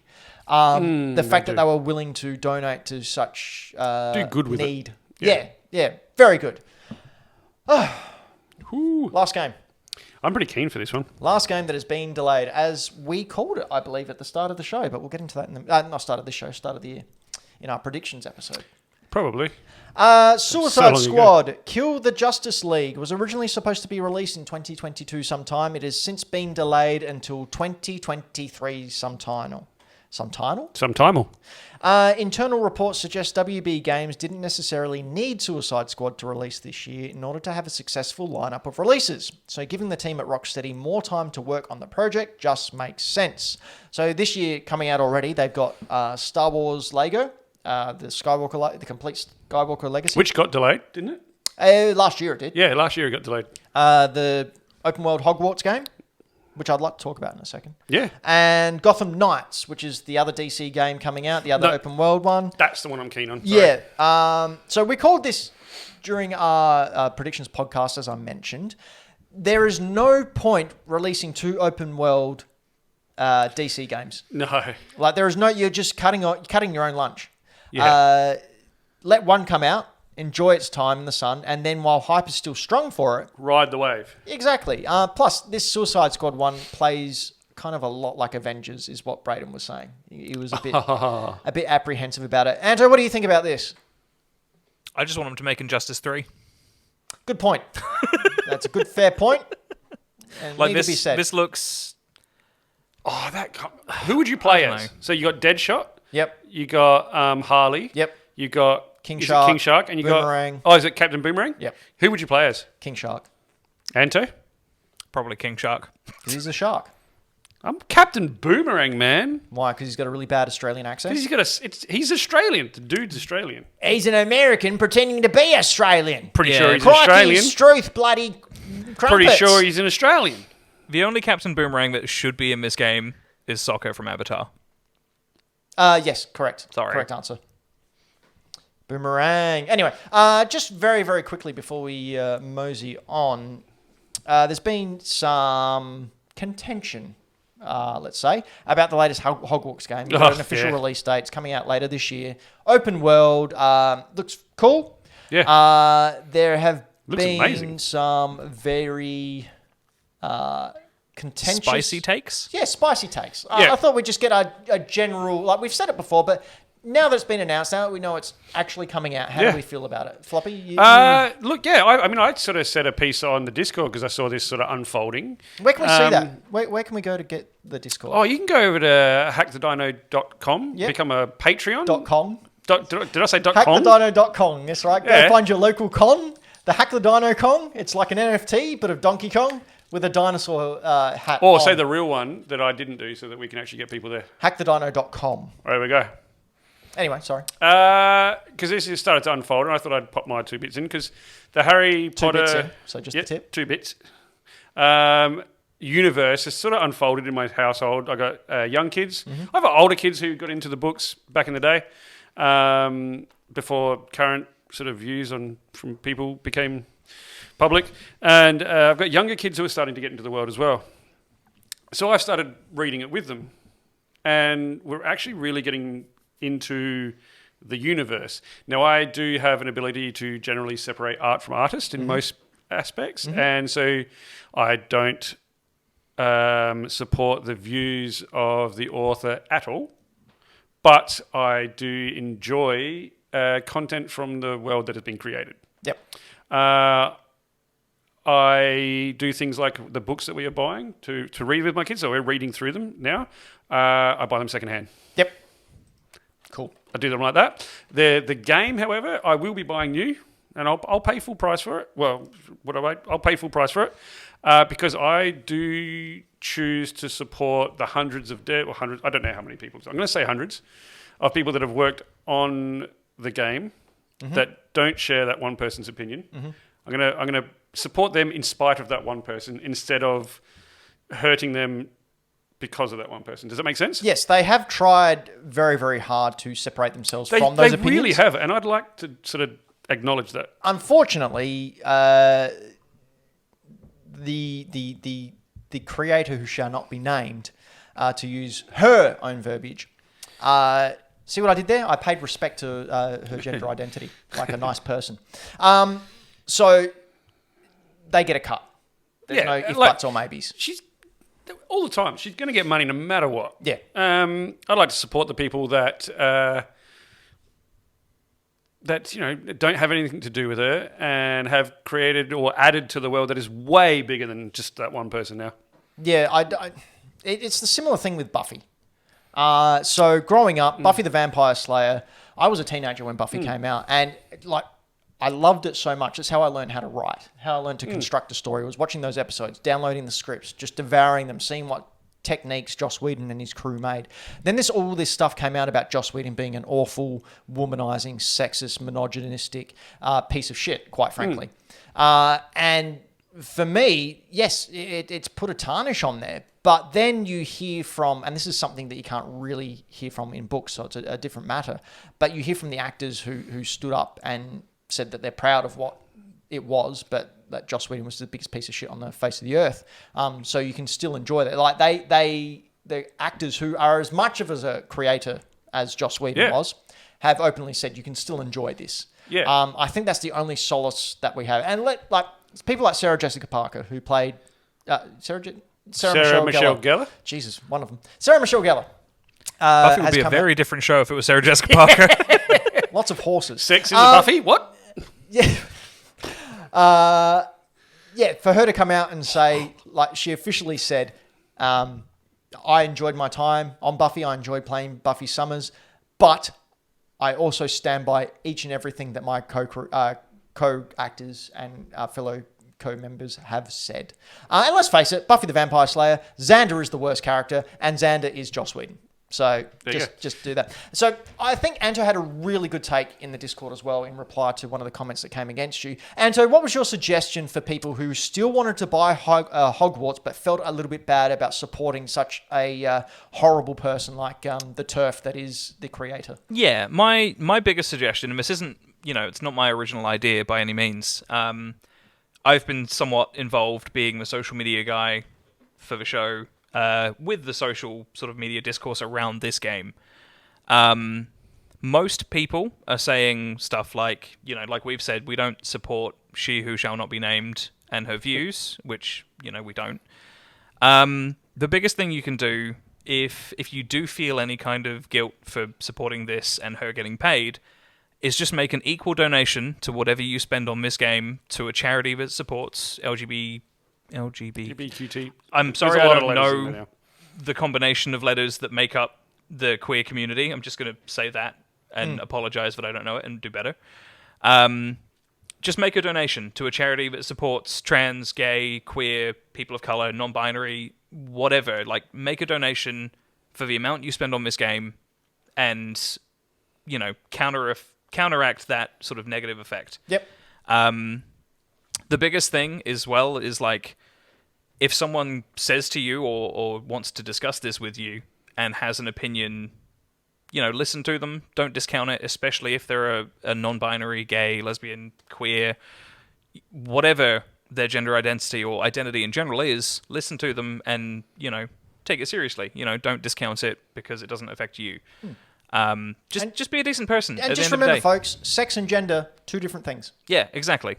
The fact that they were willing to donate to such do good with need. it. Yeah, very good. Ooh. Last game. I'm pretty keen for this one. Last game that has been delayed, as we called it, I believe, at the start of the show. But we'll get into that in the not start of the show, start of the year, in our predictions episode. Probably. Suicide Squad, Kill the Justice League was originally supposed to be released in 2022 sometime. It has since been delayed until 2023 sometime. Internal reports suggest WB Games didn't necessarily need Suicide Squad to release this year in order to have a successful lineup of releases. So giving the team at Rocksteady more time to work on the project just makes sense. So this year coming out already, they've got Star Wars Lego, the complete Skywalker Legacy. Which got delayed, didn't it? Last year it did. Yeah, last year it got delayed. The open world Hogwarts game, which I'd like to talk about in a second. Yeah. And Gotham Knights, which is the other DC game coming out, the other open world one. That's the one I'm keen on. Sorry. Yeah. So we called this during our predictions podcast, as I mentioned. There is no point releasing 2 open world DC games. No. Like, there is no, you're just cutting your own lunch. Yeah. Let one come out, enjoy its time in the sun, and then while hype is still strong for it, ride the wave. Exactly. Plus, this Suicide Squad one plays kind of a lot like Avengers, is what Braden was saying. He was a bit apprehensive about it. Anto, what do you think about this? I just want him to make Injustice 3. Good point. That's a good, fair point. And Like need to be said. this looks... Oh, who would you play as? So you got Deadshot. Yep. You got Harley. Yep. You got King Shark, and you Boomerang. got is it Captain Boomerang? Yep. Who would you play as? King Shark. Anto? Probably King Shark. He's a shark. I'm Captain Boomerang, man. Why? Because he's got a really bad Australian accent? He's Australian. The dude's Australian. He's an American pretending to be Australian. Pretty sure he's Crikey, Australian. Struth, bloody crumpets. Pretty sure he's an Australian. The only Captain Boomerang that should be in this game is Sokka from Avatar. Yes, correct. Sorry. Correct answer. Boomerang. Anyway, just very, very quickly before we mosey on, there's been some contention, let's say, about the latest Hogwarts game. We've got an official release date. It's coming out later this year. Open world. Looks cool. Yeah. There have Looks been amazing. some very contentious... Spicy takes? Yeah, spicy takes. Yeah. I thought we'd just get a general... Like, we've said it before, but now that it's been announced, now that we know it's actually coming out, how do we feel about it? Floppy? Look, yeah, I sort of set a piece on the Discord because I saw this sort of unfolding. Where can we see that? Where can we go to get the Discord? Oh, you can go over to hackthedino.com, Yep. become a Patreon. .com. Did I say .com? Hackthedino.com, that's right. Go Yeah. find your local con. The Hack the Dino Kong. It's like an NFT, but of Donkey Kong with a dinosaur hat Or on. say the real one that I didn't do so that we can actually get people there. Hackthedino.com. There we go. Anyway, sorry. Because this has started to unfold, and I thought I'd pop my 2 bits in because the Harry Potter... 2 bits in, so just the tip. 2 bits. Universe has sort of unfolded in my household. I got young kids. Mm-hmm. I've got older kids who got into the books back in the day before current sort of views from people became public. And I've got younger kids who are starting to get into the world as well. So I've started reading it with them. And we're actually really getting into the universe. Now, I do have an ability to generally separate art from artist in most aspects. And so I don't support the views of the author at all, but I do enjoy content from the world that has been created. Yep. I do things like the books that we are buying to read with my kids, so we're reading through them now. I buy them secondhand. Yep. Cool. I do them like that. The game, however, I will be buying new, and I'll pay full price for it. Well, I'll pay full price for it because I do choose to support the hundreds. I don't know how many people. I'm going to say hundreds of people that have worked on the game that don't share that one person's opinion. I'm gonna support them in spite of that one person instead of hurting them because of that one person. Does that make sense? Yes, they have tried very, very hard to separate themselves from those opinions. They really have, and I'd like to sort of acknowledge that. Unfortunately, the creator who shall not be named, to use her own verbiage, see what I did there? I paid respect to her gender identity, like a nice person. So they get a cut. There's no if, buts, or maybes. She's all the time. She's going to get money no matter what. Yeah. I'd like to support the people that don't have anything to do with her and have created or added to the world that is way bigger than just that one person now. Yeah, it's the similar thing with Buffy. So growing up, Buffy the Vampire Slayer, I was a teenager when Buffy came out, and I loved it so much. It's how I learned how to write, how I learned to construct a story. I was watching those episodes, downloading the scripts, just devouring them, seeing what techniques Joss Whedon and his crew made. Then all this stuff came out about Joss Whedon being an awful, womanizing, sexist, misogynistic piece of shit, quite frankly. And for me, yes, it's put a tarnish on there. But then you hear from, and this is something that you can't really hear from in books, so it's a different matter, but you hear from the actors who stood up and said that they're proud of what it was, but that Joss Whedon was the biggest piece of shit on the face of the earth. So you can still enjoy that. Like the actors who are as much of a creator as Joss Whedon was, have openly said you can still enjoy this. Yeah. I think that's the only solace that we have. And people like Sarah Jessica Parker, who played Sarah Michelle Gellar. Jesus, one of them. Sarah Michelle Gellar. Buffy would be a very different show if it was Sarah Jessica Parker. Lots of horses. Sex in Buffy? What? Yeah. For her to come out and say, like she officially said, I enjoyed my time on Buffy. I enjoyed playing Buffy Summers, but I also stand by each and everything that my co-actors and fellow co-members have said. And let's face it, Buffy the Vampire Slayer, Xander is the worst character, and Xander is Joss Whedon. So just do that. So I think Anto had a really good take in the Discord as well in reply to one of the comments that came against you. Anto, what was your suggestion for people who still wanted to buy Hogwarts but felt a little bit bad about supporting such a horrible person like the TERF that is the creator? Yeah, my biggest suggestion, and this isn't, it's not my original idea by any means. I've been somewhat involved being the social media guy for the show. With the social sort of media discourse around this game. Most people are saying stuff like, like we've said, we don't support She Who Shall Not Be Named and her views, which, we don't. The biggest thing you can do, if you do feel any kind of guilt for supporting this and her getting paid, is just make an equal donation to whatever you spend on this game to a charity that supports LGBTQT. I'm sorry, I don't know the combination of letters that make up the queer community. I'm just going to say that and apologize that I don't know it and do better. Just make a donation to a charity that supports trans, gay, queer, people of color, non-binary, whatever. Like, make a donation for the amount you spend on this game and, counteract that sort of negative effect. Yep. The biggest thing as well is like, if someone says to you or wants to discuss this with you and has an opinion, listen to them. Don't discount it, especially if they're a non-binary, gay, lesbian, queer, whatever their gender identity or identity in general is. Listen to them and, take it seriously. Don't discount it because it doesn't affect you. Just be a decent person. And just remember, folks, sex and gender, two different things. Yeah, exactly.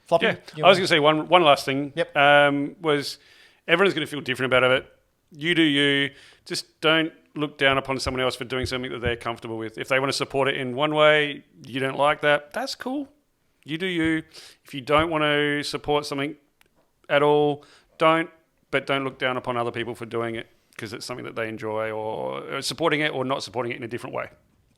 Floppy, yeah, I was going to say one last thing. Yep. Was Everyone's going to feel different about it. You do you. Just don't look down upon someone else for doing something that they're comfortable with. If they want to support it in one way, you don't like that, that's cool. You do you. If you don't want to support something at all, don't look down upon other people for doing it because it's something that they enjoy, or supporting it or not supporting it in a different way.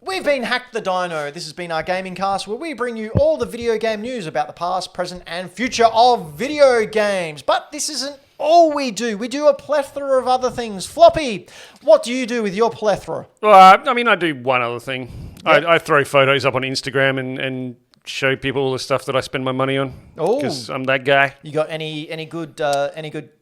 We've been Hack the Dino. This has been our gaming cast where we bring you all the video game news about the past, present, and future of video games. But this isn't all we do. We do a plethora of other things. Floppy, what do you do with your plethora? Well, I mean, I do one other thing. Yep. I throw photos up on Instagram and show people all the stuff that I spend my money on. Oh, because I'm that guy. You got any good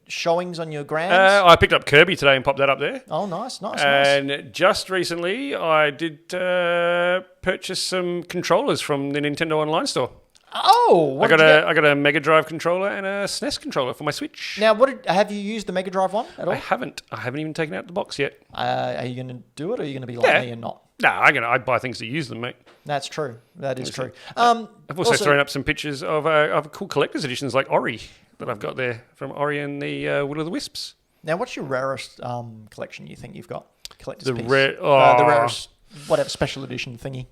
showings on your grams? I picked up Kirby today and popped that up there. Oh, nice. And just recently, I did purchase some controllers from the Nintendo Online store. Oh, I got a Mega Drive controller and a SNES controller for my Switch. Now, have you used the Mega Drive one at all? I haven't. I haven't even taken out the box yet. Are you going to do it, or are you going to be like me and not? No, I buy things to use them, mate. That's true. That is true. I've also thrown up some pictures of cool collector's editions like Ori that I've got there from Ori and the Will of the Wisps. Now, what's your rarest collection you think you've got? Collector's the piece. The rarest, whatever, special edition thingy.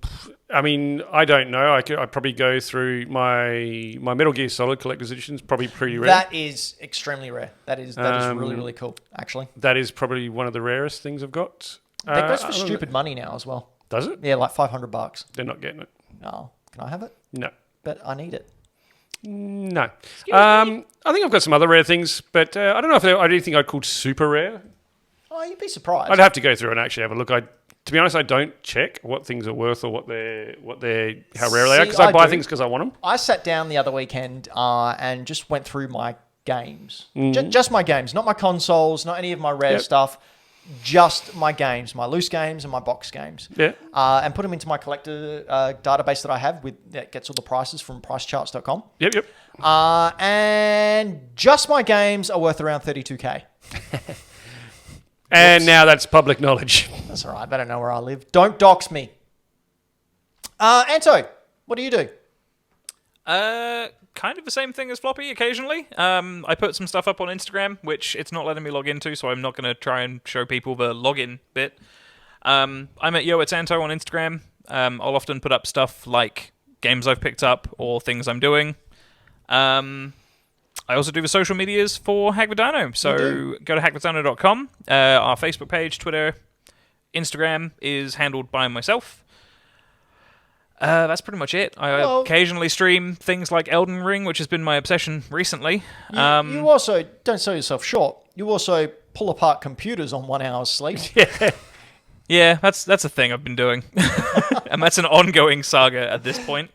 I mean, I don't know. I'd probably go through my Metal Gear Solid collector's editions. Probably pretty rare. That is extremely rare. That is really, really cool, actually. That is probably one of the rarest things I've got. That goes for stupid money now as well. Does it? Yeah, like $500. They're not getting it. Oh, can I have it? No. But I need it. No. I think I've got some other rare things, but I don't know if I do think I'd call super rare. Oh, you'd be surprised. I'd have to go through and actually have a look. To be honest, I don't check what things are worth or how rare they are, because I buy things because I want them. I sat down the other weekend and just went through my games. Just my games, not my consoles, not any of my rare stuff. Just my games, my loose games and my box games. Yeah. And put them into my collector database that I have that gets all the prices from pricecharts.com. Yep. And just my games are worth around $32,000. And now that's public knowledge. That's all right. They don't know where I live. Don't dox me. Anto, what do you do? Kind of the same thing as Floppy occasionally. I put some stuff up on Instagram, which it's not letting me log into, so I'm not going to try and show people the login bit. I'm at YoIt'sAnto on Instagram. I'll often put up stuff like games I've picked up or things I'm doing. I also do the social medias for Hack The Dino, so go to hackthedino.com. Our Facebook page, Twitter, Instagram is handled by myself. That's pretty much it. I occasionally stream things like Elden Ring, which has been my obsession recently. You also, don't sell yourself short, you also pull apart computers on 1 hour's sleep. Yeah, that's a thing I've been doing. And that's an ongoing saga at this point.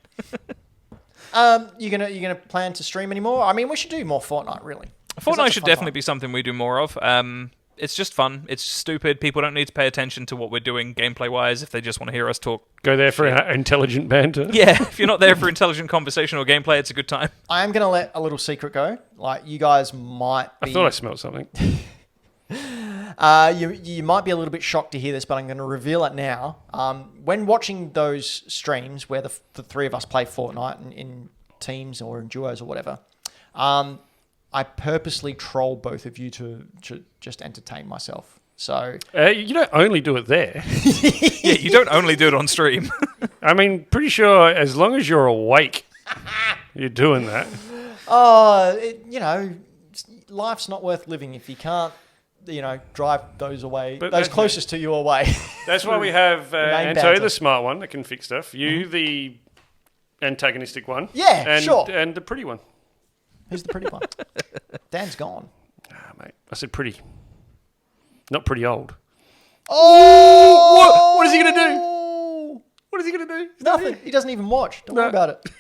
You gonna plan to stream anymore? I mean, we should do more Fortnite, really. Fortnite should definitely be something we do more of. It's just fun. It's stupid. People don't need to pay attention to what we're doing gameplay-wise if they just want to hear us talk. Go there for intelligent banter. Yeah, if you're not there for intelligent conversation or gameplay, it's a good time. I am going to let a little secret go. Like, you guys might be... I thought I smelled something. You might be a little bit shocked to hear this, but I'm going to reveal it now. When watching those streams where the three of us play Fortnite in teams or in duos or whatever, I purposely troll both of you to just entertain myself. So you don't only do it there. Yeah, you don't only do it on stream. I mean, pretty sure as long as you're awake, you're doing that. Life's not worth living if you can't, drive those away, those closest to you away. That's why we have Anto, the smart one that can fix stuff. You, the antagonistic one. Yeah, sure. And the pretty one. Who's the pretty one? Dan's gone. Mate, I said pretty. Not pretty old. Oh! What is he going to do? What is he going to do? Nothing. He doesn't even watch. Don't worry about it.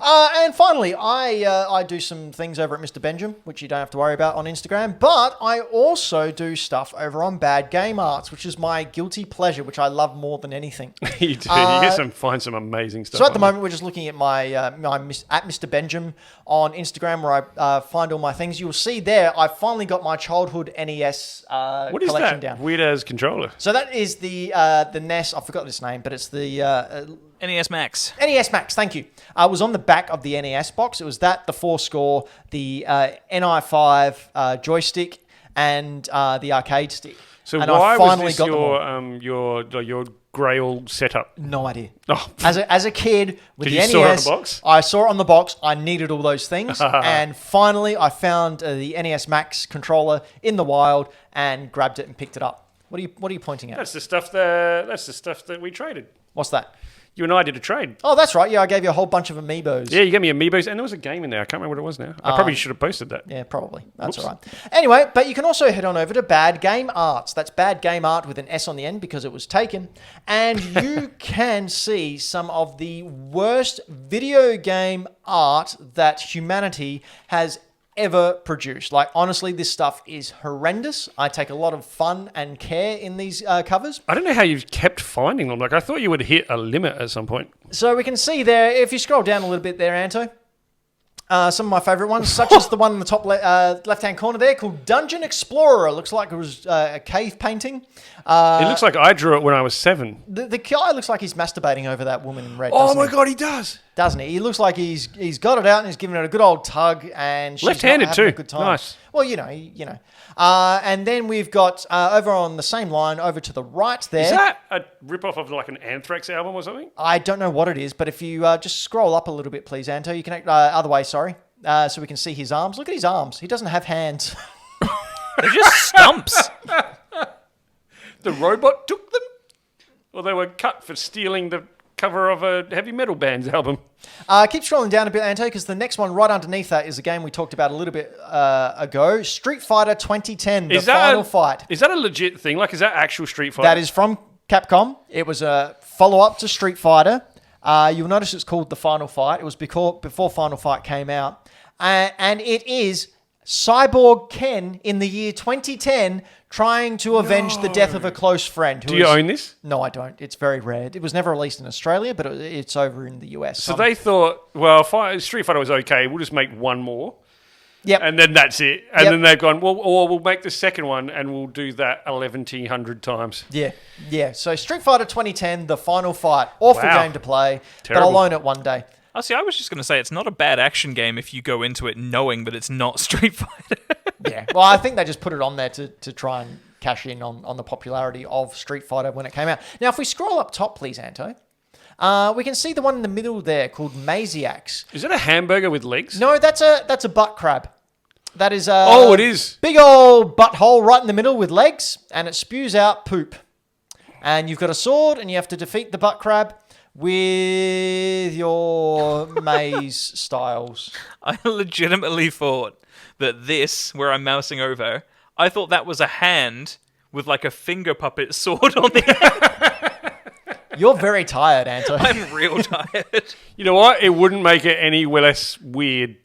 And finally, I do some things over at Mr. Benjamin, which you don't have to worry about on Instagram. But I also do stuff over on Bad Game Arts, which is my guilty pleasure, which I love more than anything. You do. You find some amazing stuff. So at the moment, we're just looking at my at Mr. Benjamin on Instagram, where I find all my things. You'll see there, I finally got my childhood NES what is collection that? down. Weird as controller. So that is the NES. I forgot its name, but it's the NES Max. NES Max, thank you. It was on the back of the NES box. It was that, the 4-score, the NI5 joystick, and the arcade stick. So and why I finally was this got them all. your Grail setup? No idea. Oh. As a kid with Did the you saw it on NES, the box? I saw it on the box. I needed all those things, and finally I found the NES Max controller in the wild and grabbed it and picked it up. What are you pointing at? That's the stuff that we traded. What's that? You and I did a trade. Oh, that's right. Yeah, I gave you a whole bunch of amiibos. Yeah, you gave me amiibos, and there was a game in there. I can't remember what it was now. I probably should have posted that. Yeah, probably. That's Whoops. all right. Anyway, but you can also head on over to Bad Game Arts. That's Bad Game Art with an S on the end because it was taken. And you can see some of the worst video game art that humanity has ever produced. Like, honestly, this stuff is horrendous. I take a lot of fun and care in these covers. I don't know how you've kept finding them. Like, I thought you would hit a limit at some point. So we can see there, if you scroll down a little bit there, Anto, some of my favourite ones, such as the one in the top left-hand corner there called Dungeon Explorer. It looks like it was a cave painting. It looks like I drew it when I was 7. The guy looks like he's masturbating over that woman in red. Oh my God, he does. Doesn't he? He looks like he's got it out and he's giving it a good old tug, and she's Left-handed not having too. A good time. Nice. Well, you know. And then we've got over on the same line over to the right there. Is that a rip-off of like an Anthrax album or something? I don't know what it is, but if you just scroll up a little bit, please, Anto. You can other way, sorry, so we can see his arms. Look at his arms. He doesn't have hands. They're just stumps. The robot took them? Or they were cut for stealing the cover of a heavy metal band's album. Keep scrolling down a bit, Anto, because the next one right underneath that is a game we talked about a little bit ago. Street Fighter 2010, the final fight. Is that a legit thing? Like, is that actual Street Fighter? That is from Capcom. It was a follow-up to Street Fighter. You'll notice it's called The Final Fight. It was before Final Fight came out. And it is Cyborg Ken in the year 2010 trying to avenge the death of a close friend. Do you own this? No, I don't. It's very rare. It was never released in Australia, but it's over in the US. So they thought, well, Street Fighter was okay. We'll just make one more. Yep. And then that's it. And then they've gone, well, or we'll make the second one and we'll do that 1,100 times. Yeah. So Street Fighter 2010, The Final Fight. Awful game to play, Terrible. but I'll own it one day. Oh, see, I was just going to say it's not a bad action game if you go into it knowing that it's not Street Fighter. Yeah. Well, I think they just put it on there to try and cash in on the popularity of Street Fighter when it came out. Now, if we scroll up top, please, Anto, we can see the one in the middle there called Maziacs. Is that a hamburger with legs? No, that's a butt crab. That is a Oh, it is. Big old butthole right in the middle with legs, and it spews out poop. And you've got a sword, and you have to defeat the butt crab with your maze styles. I legitimately thought that this, where I'm mousing over, I thought that was a hand with like a finger puppet sword on the end. You're very tired, Anto. I'm real tired. You know what? It wouldn't make it any less weird.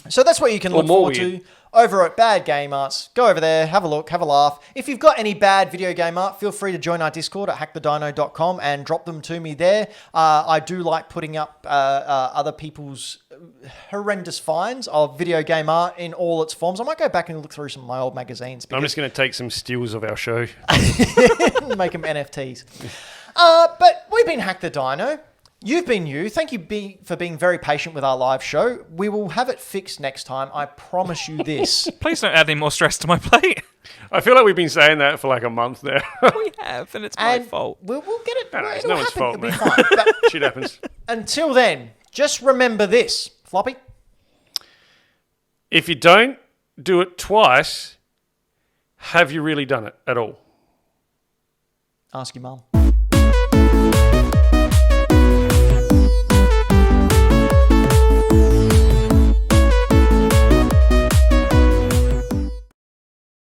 So that's what you can look forward to over at Bad Game Arts. Go over there, have a look, have a laugh. If you've got any bad video game art, feel free to join our Discord at hackthedino.com and drop them to me there. I do like putting up other people's horrendous finds of video game art in all its forms. I might go back and look through some of my old magazines. I'm just going to take some steals of our show. Make them NFTs. But we've been Hack the Dino. You've been you. Thank you for being very patient with our live show. We will have it fixed next time. I promise you this. Please don't add any more stress to my plate. I feel like we've been saying that for like a month now. We have, and it's my fault. We'll get it. No, it's it'll no one's happen. fault, It'll be man. fine. But Shit happens. until then, just remember this, Floppy. If you don't do it twice, have you really done it at all? Ask your mum.